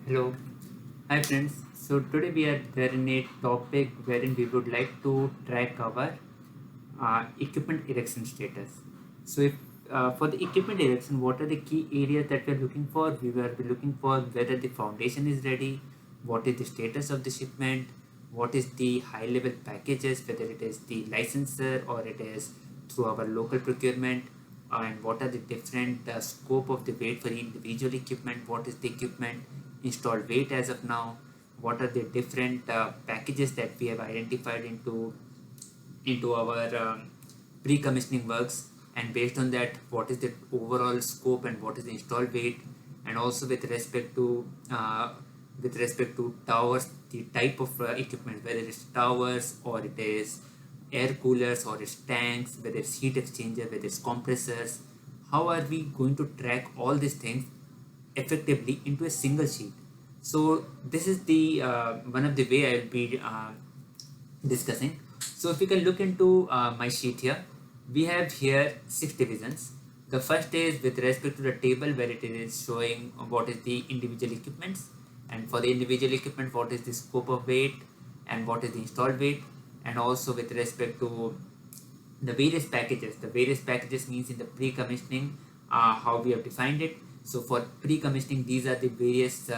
Hello, hi friends. So today we are there in a topic wherein we would like to track our equipment erection status. So if for the equipment erection, what are the key areas that we are looking for? We will be looking for whether the foundation is ready, what is the status of the shipment, what is the high level packages, whether it is the licensor or it is through our local procurement, and what are the different scope of the weight for individual equipment, what is the equipment installed weight as of now, what are the different packages that we have identified into our pre-commissioning works, and based on that what is the overall scope and what is the installed weight, and also with respect to towers, the type of equipment, whether it's towers or it is air coolers or it's tanks, whether it's heat exchanger, whether it's compressors. How are we going to track all these things effectively into a single sheet? So this is the one of the way I'll be discussing. So if you can look into my sheet here, we have here 6 divisions. The first is with respect to the table where it is showing what is the individual equipments, and for the individual equipment what is the scope of weight and what is the installed weight, and also with respect to the various packages. The various packages means in the pre-commissioning how we have defined it. So for pre-commissioning, these are the various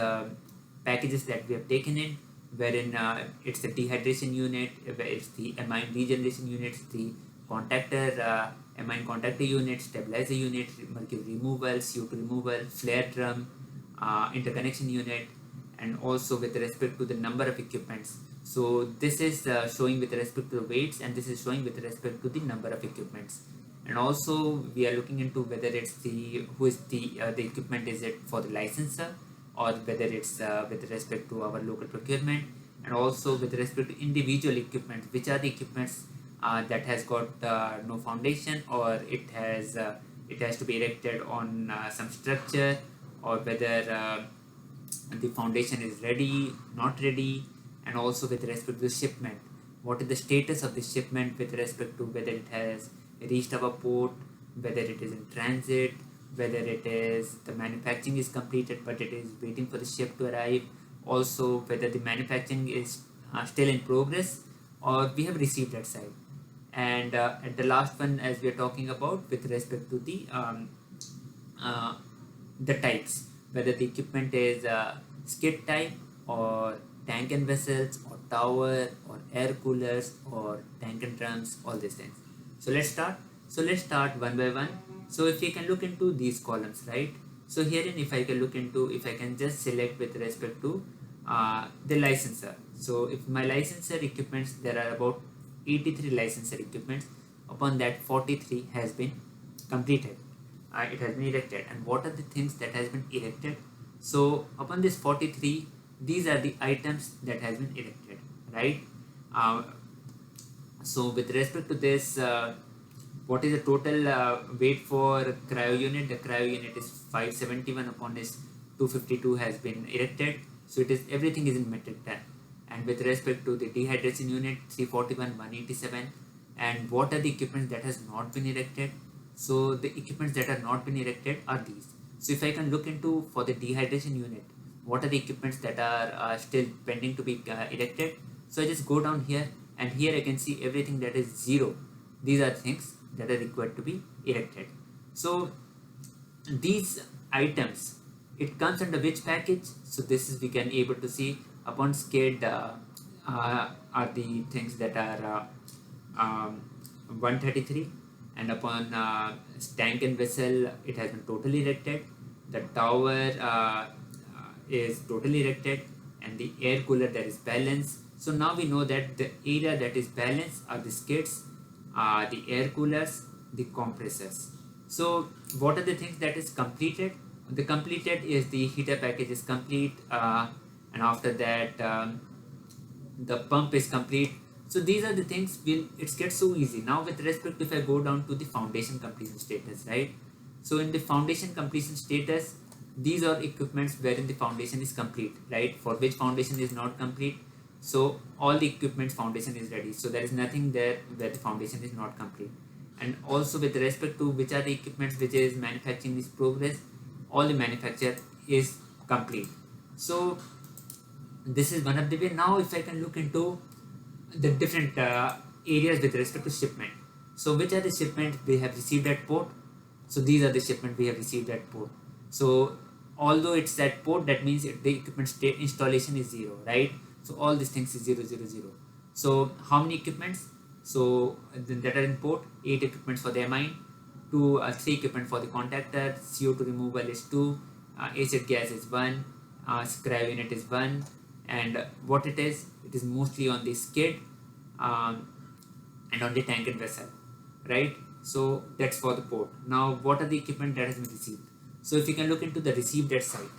packages that we have taken in, wherein it's the dehydration unit, where it's the amine regeneration units, the contactor, amine contactor unit, stabilizer unit, mercury removal, CO2 removal, flare drum, interconnection unit, and also with respect to the number of equipments. So this is showing with respect to the weights, and this is showing with respect to the number of equipments. And also we are looking into whether it's the who is the equipment, is it for the licensor or whether it's with respect to our local procurement, and also with respect to individual equipment, which are the equipments that has got no foundation, or it has to be erected on some structure, or whether the foundation is ready, not ready, and also with respect to the shipment. What is the status of the shipment with respect to whether it has reached our port, whether it is in transit, whether it is the manufacturing is completed but it is waiting for the ship to arrive, also whether the manufacturing is still in progress or we have received that side. And at the last one, as we are talking about with respect to uh, the types, whether the equipment is skid type or tank and vessels or tower or air coolers or tank and drums, all these things. So let's start one by one. So if you can look into these columns, right? So herein, if I can look into, if I can just select with respect to the licensor. So if my licensor equipments, there are about 83 licensor equipments. Upon that, 43 has been completed. It has been erected. And what are the things that has been erected? So upon this 43, these are the items that has been erected, right? Uh, so with respect to this, what is the total weight for cryo unit? The cryo unit is 571, upon this 252 has been erected. So it is everything is in metric ton. And with respect to the dehydration unit, 341, 187. And what are the equipments that has not been erected? So the equipments that are not been erected are these. So if I can look into for the dehydration unit, what are the equipments that are still pending to be erected? So I just go down here, and here I can see everything that is zero. These are things that are required to be erected. So these items, it comes under which package? So this is, we can able to see upon skid are the things that are 133, and upon tank and vessel it has been totally erected. The tower is totally erected, and the air cooler that is balanced. So now we know that the area that is balanced are the skids, the air coolers, the compressors. So what are the things that is completed? The completed is the heater package is complete, and after that the pump is complete. So these are the things, will it gets so easy. Now with respect, if I go down to the foundation completion status, right? So in the foundation completion status, these are equipments wherein the foundation is complete, right? For which foundation is not complete, so all the equipment's foundation is ready, so there is nothing there where the foundation is not complete. And also with respect to which are the equipments which is manufacturing is progress, all the manufacture is complete. So this is one of the way. Now if I can look into the different areas with respect to shipment. So which are the shipment we have received at port? So these are the shipment we have received at port. So although it's at port, that means the equipment state installation is 0, right? So all these things is 000. So how many equipments? So that are in port, 8 equipments for the amine, 3 equipment for the contactor, CO2 removal is 2, acid gas is 1, scrap unit is 1, and what it is mostly on the skid, um, and on the tank and vessel, right? So that's for the port. Now what are the equipment that has been received? So if you can look into the received at site,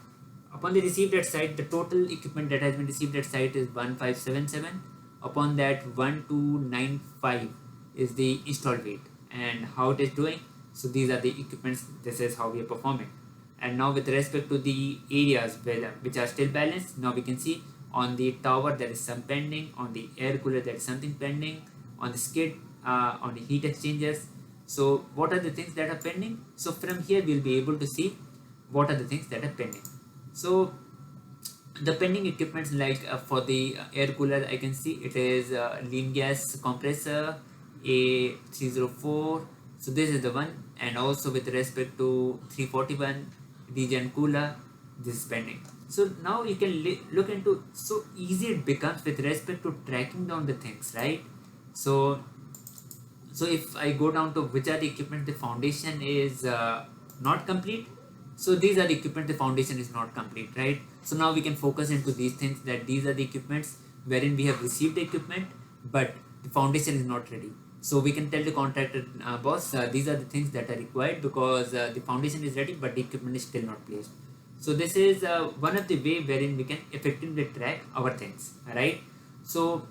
upon the received at site, the total equipment that has been received at site is 1577. Upon that, 1295 is the installed weight. And how it is doing? So these are the equipments. This is how we are performing. And now with respect to the areas which are still balanced, now we can see on the tower there is some pending, on the air cooler there is something pending, on the skid, on the heat exchangers. So what are the things that are pending? So from here we'll be able to see what are the things that are pending. So the pending equipments, like for the air cooler, I can see it is lean gas compressor A304. So this is the one, and also with respect to 341 regen cooler, this is pending. So now you can look into, so easy it becomes with respect to tracking down the things, right? So if I go down to which are the equipment, the foundation is not complete. So these are the equipment, the foundation is not complete, right? So now we can focus into these things, that these are the equipments wherein we have received the equipment, but the foundation is not ready. So we can tell the contractor, boss, these are the things that are required, because the foundation is ready, but the equipment is still not placed. So this is one of the way wherein we can effectively track our things, right? So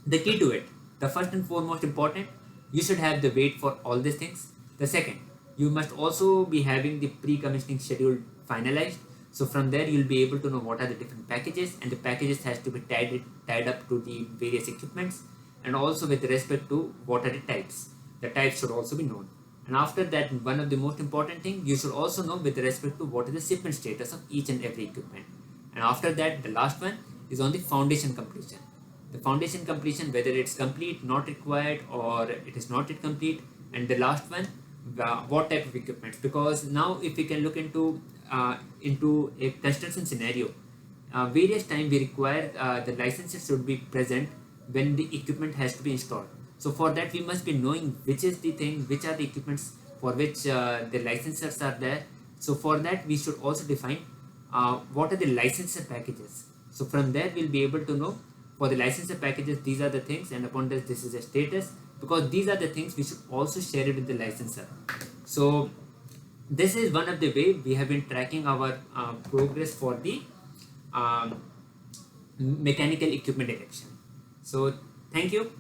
the key to it, the first and foremost important, you should have the weight for all these things. The second, you must also be having the pre-commissioning schedule finalized. So from there you'll be able to know what are the different packages, and the packages has to be tied up to the various equipments, and also with respect to what are the types. The types should also be known. And after that, one of the most important thing, you should also know with respect to what is the shipment status of each and every equipment. And after that, the last one is on the foundation completion. The foundation completion, whether it's complete, not required, or it is not yet complete. And the last one, what type of equipment. Because now if we can look into a construction scenario, various time we require the licenses should be present when the equipment has to be installed. So for that we must be knowing which is the thing, which are the equipments for which the licenses are there. So for that we should also define what are the licensor packages. So from there we'll be able to know, for the licensor packages, these are the things, and upon this is a status, because these are the things we should also share it with the licensor. So this is one of the way we have been tracking our progress for the mechanical equipment erection. So thank you.